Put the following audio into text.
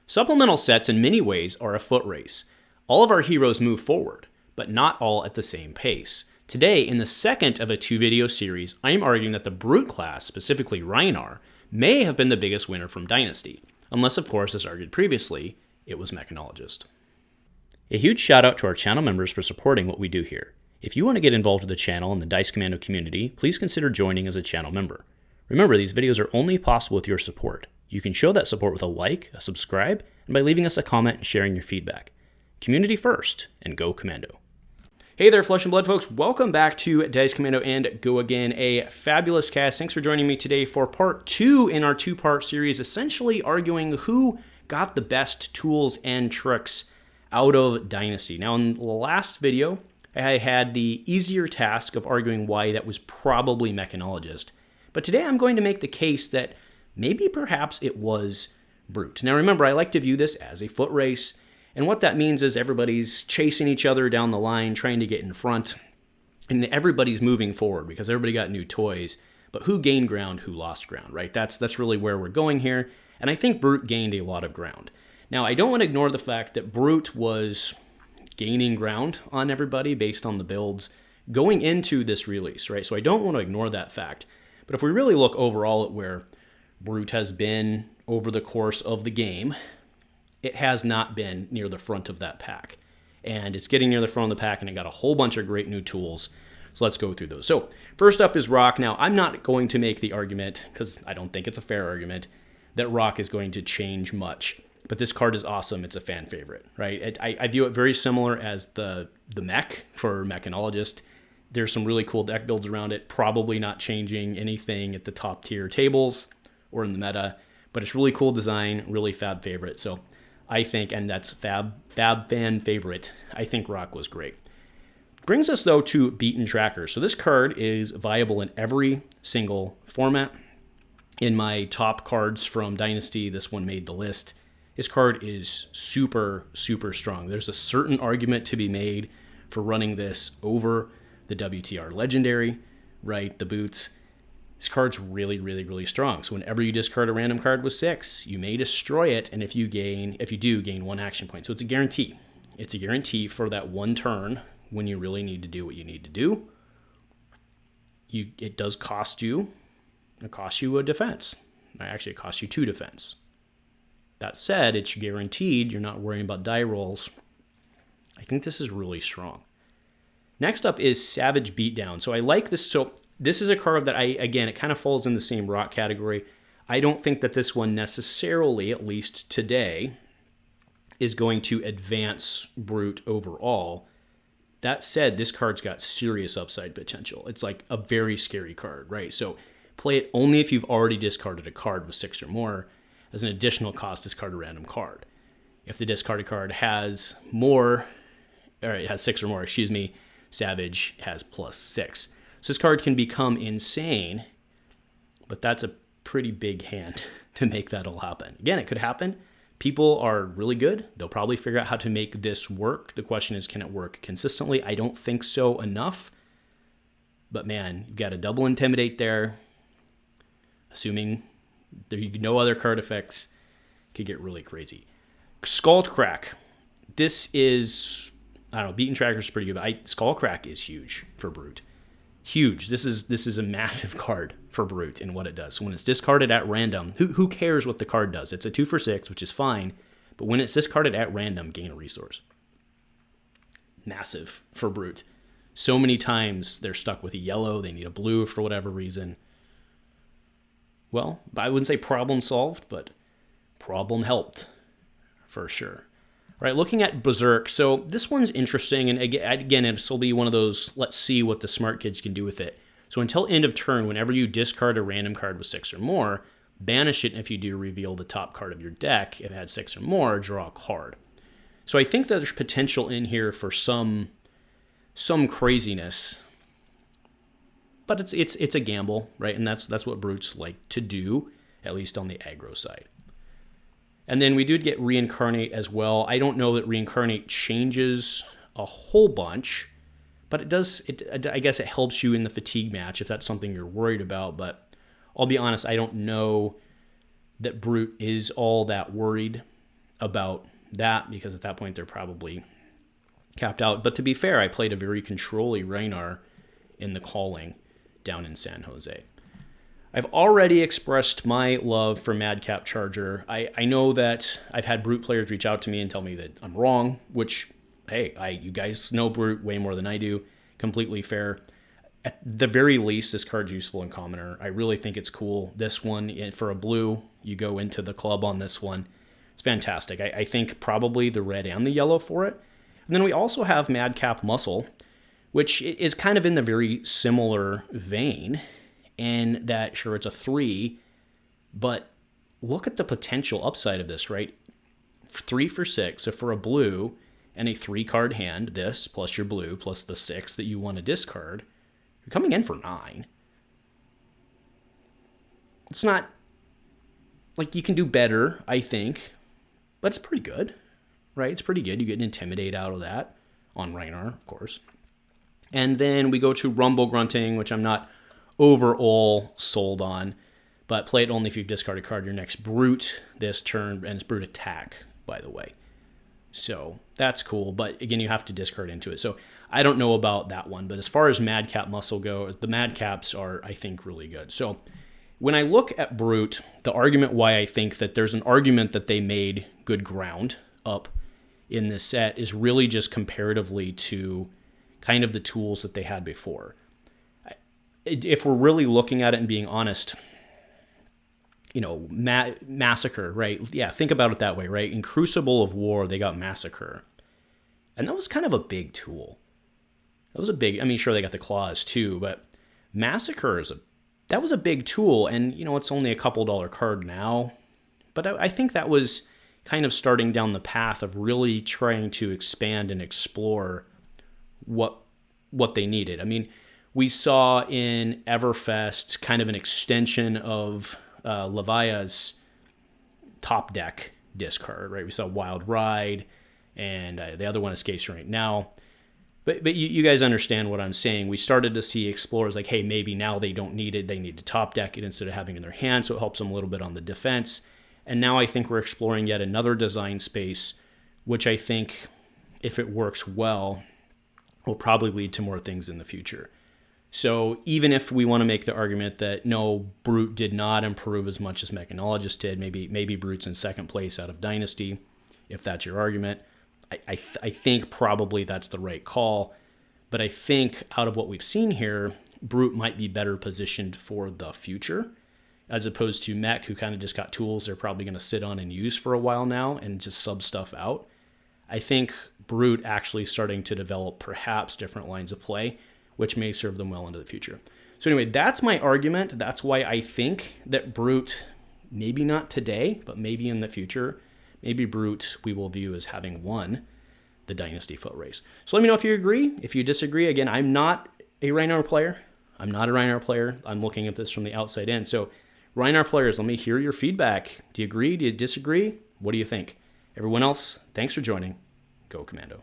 Supplemental sets in many ways are a foot race. All of our heroes move forward, but not all at the same pace. Today, in the second of a 2-video series, I am arguing that the Brute class, specifically Rhinar, may have been the biggest winner from Dynasty, unless of course, as argued previously, it was Mechanologist. A huge shout out to our channel members for supporting what we do here. If you want to get involved with the channel and the Dice Commando community, please consider joining as a channel member. Remember, these videos are only possible with your support. You can show that support with a like, a subscribe, and by leaving us a comment and sharing your feedback. Community first, and go Commando. Hey there, Flesh and Blood folks. Welcome back to Dice Commando and Go Again, a fabulous cast. Thanks for joining me today for part 2 in our 2-part series, essentially arguing who got the best tools and tricks out of Dynasty. Now, in the last video, I had the easier task of arguing why that was probably Mechanologist. But today I'm going to make the case that maybe perhaps it was Brute. Now remember, I like to view this as a foot race, and what that means is everybody's chasing each other down the line, trying to get in front, and everybody's moving forward because everybody got new toys. But who gained ground, who lost ground, right? That's really where we're going here, and I think Brute gained a lot of ground. Now, I don't want to ignore the fact that Brute was gaining ground on everybody based on the builds going into this release, right? So I don't want to ignore that fact. But if we really look overall at where Brute has been over the course of the game, it has not been near the front of that pack. And it's getting near the front of the pack, and it got a whole bunch of great new tools. So let's go through those. So first up is Rock. Now, I'm not going to make the argument, because I don't think it's a fair argument, that Rock is going to change much. But this card is awesome. It's a fan favorite, right? I view it very similar as the Mech for Mechanologist. There's some really cool deck builds around it, probably not changing anything at the top tier tables or in the meta, but it's really cool design, really fab favorite. So I think, and that's fab fan favorite, I think Rock was great. Brings us though to Beaten Tracker. So this card is viable in every single format. In my top cards from Dynasty, this one made the list. This card is super, super strong. There's a certain argument to be made for running this over the WTR Legendary, right? The boots. This card's really, really, really strong. So whenever you discard a random card with 6, you may destroy it, and if you do, gain 1 action point. So it's a guarantee. It's a guarantee for that one turn when you really need to do what you need to do. It does cost you. It costs you a defense. Actually, it costs you 2 defense. That said, it's guaranteed. You're not worrying about die rolls. I think this is really strong. Next up is Savage Beatdown. So I like this. So this is a card that it kind of falls in the same Rock category. I don't think that this one necessarily, at least today, is going to advance Brute overall. That said, this card's got serious upside potential. It's like a very scary card, right? So play it only if you've already discarded a card with 6 or more. As an additional cost, discard a random card. If the discarded card has more, or it has 6 or more, Savage has +6. So this card can become insane, but that's a pretty big hand to make that all happen. Again, it could happen. People are really good. They'll probably figure out how to make this work. The question is, can it work consistently? I don't think so enough. But man, you've got a double Intimidate there. Assuming there are no other card effects, could get really crazy. Skull Crack. This is, I don't know, Beaten Tracker is pretty good, but Skull Crack is huge for Brute. Huge. This is a massive card for Brute in what it does. So when it's discarded at random, who cares what the card does? It's a 2 for 6, which is fine, but when it's discarded at random, gain a resource. Massive for Brute. So many times they're stuck with a yellow, they need a blue for whatever reason. Well, I wouldn't say problem solved, but problem helped for sure. All right, looking at Berserk. So this one's interesting, and again, it'll be one of those, let's see what the smart kids can do with it. So until end of turn, whenever you discard a random card with 6 or more, banish it, and if you do, reveal the top card of your deck. If it had 6 or more, draw a card. So I think that there's potential in here for some craziness. But it's a gamble, right? And that's what Brutes like to do, at least on the aggro side. And then we did get Reincarnate as well. I don't know that Reincarnate changes a whole bunch, but it does. I guess it helps you in the fatigue match if that's something you're worried about. But I'll be honest, I don't know that Brute is all that worried about that because at that point they're probably capped out. But to be fair, I played a very control-y Rhinar in the calling down in San Jose. I've already expressed my love for Madcap Charger. I know that I've had Brute players reach out to me and tell me that I'm wrong, which, hey, you guys know Brute way more than I do. Completely fair. At the very least, this card's useful in Commoner. I really think it's cool. This one, for a blue, you go into the club on this one. It's fantastic. I think probably the red and the yellow for it. And then we also have Madcap Muscle, which is kind of in the very similar vein. And that, sure, it's a 3, but look at the potential upside of this, right? 3 for 6, so for a blue and a 3-card hand, this plus your blue plus the 6 that you want to discard, you're coming in for 9. It's not, like, you can do better, I think, but it's pretty good, right? It's pretty good. You get an Intimidate out of that on Rhinar, of course. And then we go to Rumble Grunting, which I'm not overall sold on, but play it only if you've discarded a card your next Brute this turn, and it's Brute attack, by the way. So that's cool, but again, you have to discard into it. So I don't know about that one, but as far as Madcap Muscle go, the Madcaps are, I think, really good. So when I look at Brute, the argument why I think that there's an argument that they made good ground up in this set is really just comparatively to kind of the tools that they had before. If we're really looking at it and being honest, you know, Massacre, right? Yeah, think about it that way, right? In Crucible of War, they got Massacre. And that was kind of a big tool. That was a big, I mean, sure, they got the claws too, but Massacre that was a big tool. And, you know, it's only a couple $1 card now. But I think that was kind of starting down the path of really trying to expand and explore what they needed. I mean, we saw in Everfest kind of an extension of Levia's top deck discard, right? We saw Wild Ride, and the other one escapes right now. But you guys understand what I'm saying. We started to see explorers like, hey, maybe now they don't need it. They need to top deck it instead of having it in their hand, so it helps them a little bit on the defense. And now I think we're exploring yet another design space, which I think, if it works well, will probably lead to more things in the future. So even if we want to make the argument that no, Brute did not improve as much as Mechanologist did, maybe Brute's in second place out of Dynasty, if that's your argument, I think probably that's the right call. But I think out of what we've seen here, Brute might be better positioned for the future, as opposed to Mech, who kind of just got tools they're probably going to sit on and use for a while now and just sub stuff out. I think Brute actually starting to develop perhaps different lines of play, which may serve them well into the future. So anyway, that's my argument. That's why I think that Brute, maybe not today, but maybe in the future, maybe Brute we will view as having won the Dynasty foot race. So let me know if you agree. If you disagree, again, I'm not a Rhinar player. I'm looking at this from the outside in. So Rhinar players, let me hear your feedback. Do you agree? Do you disagree? What do you think? Everyone else, thanks for joining. Go Commando.